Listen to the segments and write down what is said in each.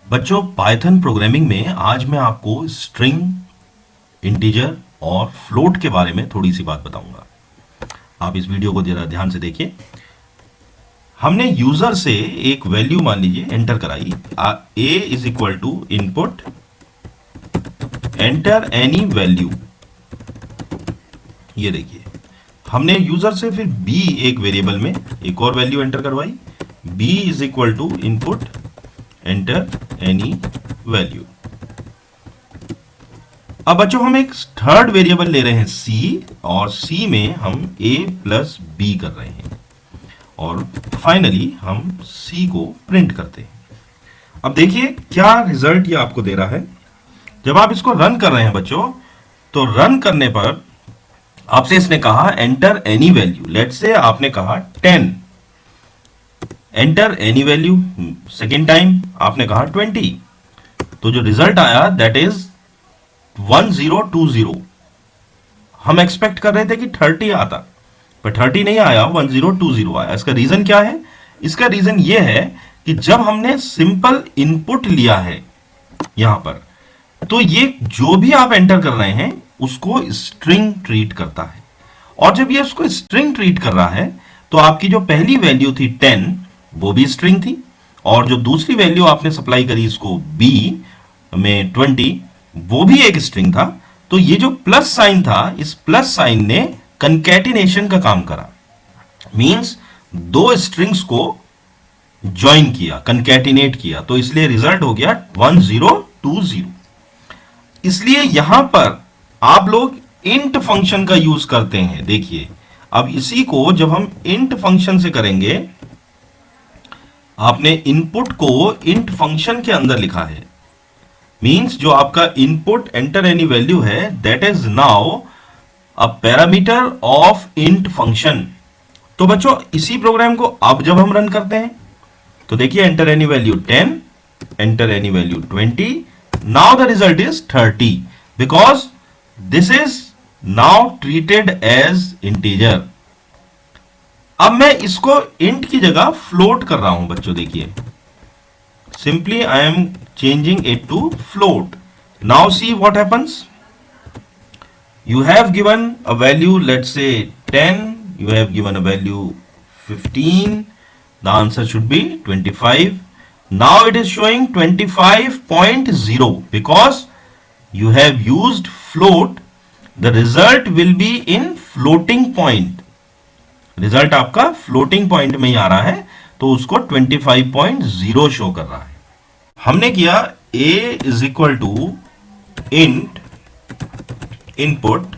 बच्चों, Python programming में आज मैं आपको स्ट्रिंग, इंटीजर और फ्लोट के बारे में थोड़ी सी बात बताऊंगा। आप इस वीडियो को जरा ध्यान से देखिए। हमने यूजर से एक वैल्यू मान लीजिए एंटर कराई, a is equal to input enter any value. ये देखिए, हमने यूजर से फिर b एक वेरिएबल में एक और वैल्यू एंटर करवाई, b is equal to input enter any value. अब बच्चों हम एक थर्ड वेरिएबल ले रहे हैं c, और c में हम a प्लस b कर रहे हैं और फाइनली हम c को प्रिंट करते हैं। अब देखिए क्या रिजल्ट ये आपको दे रहा है। जब आप इसको रन कर रहे हैं बच्चों, तो रन करने पर आपसे इसने कहा enter any value. Let's say आपने कहा 10, enter any value. Second time आपने कहा 20, तो जो रिजल्ट आया दैट इज 1020। हम एक्सपेक्ट कर रहे थे कि 30 आता, पर 30 नहीं आया, 1020 आया। इसका रीजन क्या है? इसका रीजन यह है कि जब हमने सिंपल इनपुट लिया है यहां पर, तो ये जो भी आप एंटर कर रहे हैं उसको स्ट्रिंग ट्रीट करता है। और जब ये उसको स्ट्रिंग ट्रीट कर रहा है, तो आपकी जो पहली वैल्यू थी 10 वो भी स्ट्रिंग थी, और जो दूसरी वैल्यू आपने सप्लाई करी इसको b में 20, वो भी एक स्ट्रिंग था। तो ये जो प्लस साइन था, इस प्लस साइन ने कंकैटिनेशन का काम करा। मींस दो स्ट्रिंग्स को ज्वाइन किया, कंकैटिनेट किया, तो इसलिए रिजल्ट हो गया 1020। इसलिए यहां पर आप लोग इंट फंक्शन का यूज करते हैं। देखिए, अब इसी को जब हम इंट फंक्शन से करेंगे, आपने इनपुट को इंट फंक्शन के अंदर लिखा है। मींस जो आपका इनपुट एंटर एनी वैल्यू है that is now a parameter of int function. तो बच्चों इसी प्रोग्राम को अब जब हम रन करते हैं, तो देखिए enter any value 10, enter any value 20, now the result is 30 because this is now treated as integer. अब मैं इसको इंट की जगह फ्लोट कर रहा हूं बच्चों। देखिए, simply I am changing it to float. Now see what happens. You have given a value, let's say 10, you have given a value 15, the answer should be 25. Now it is showing 25.0 because you have used float. The result will be in floating point. Result आपका floating point में ही आ रहा है, तो उसको 25.0 show कर रहा है। हमने किया a is equal to int input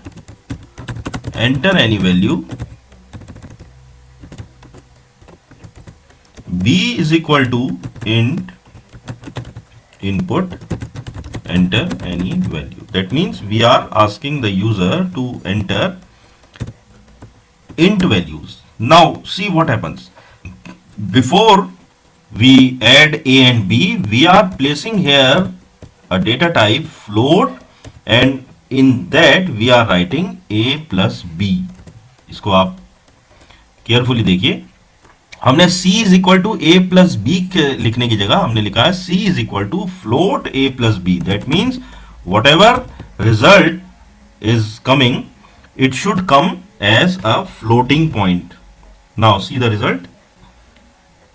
enter any value, b is equal to int input enter any value. That means we are asking the user to enter int values. Now see what happens. Before we add a and b, we are placing here a data type float, and in that we are writing a plus b. इसको आप carefully देखिए। हमने c is equal to a plus b लिखने की जगह हमने लिखा है c is equal to float a plus b। That means whatever result is coming, it should come as a floating point. Now see the result.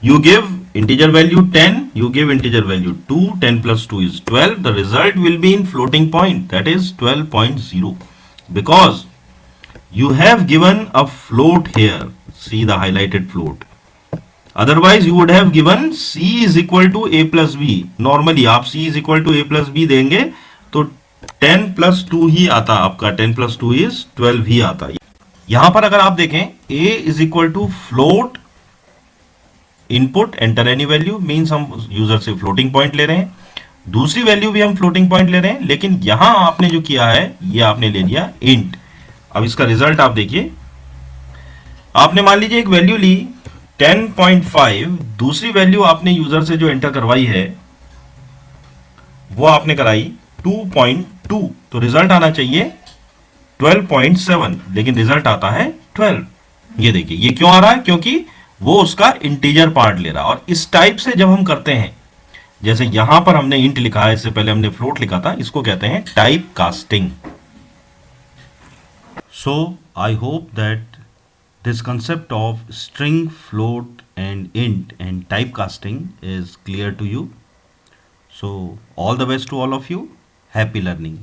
You give integer value 10, you give integer value 2, 10 plus 2 is 12. The result will be in floating point, that is 12.0. Because you have given a float here. See the highlighted float. Otherwise you would have given c is equal to a plus b. Normally आप c is equal to a plus b देंगे तो 10 plus 2 ही आता आपका, 10 plus 2 is 12 ही आता। यहां पर अगर आप देखें a is equal to float input enter any value, means हम यूजर से फ्लोटिंग पॉइंट ले रहे हैं, दूसरी वैल्यू भी हम फ्लोटिंग पॉइंट ले रहे हैं, लेकिन यहां आपने जो किया है ये आपने ले लिया इंट। अब इसका रिजल्ट आप देखिए। आपने मान लीजिए एक वैल्यू ली 10.5, दूसरी वैल्यू आपने यूजर से जो एंटर करवाई है वो आपने कराई 2.2, तो रिजल्ट आना चाहिए 12.7, लेकिन रिजल्ट आता है 12। ये देखिए, ये क्यों आ रहा है? क्योंकि वो उसका इंटीजर पार्ट ले रहा है। और इस टाइप से जब हम करते हैं, जैसे यहां पर हमने इंट लिखा है, इससे पहले हमने फ्लोट लिखा था, इसको कहते हैं type casting. So I hope that this concept of string, float, and int and typecasting is clear to you. So, all the best to all of you. Happy learning.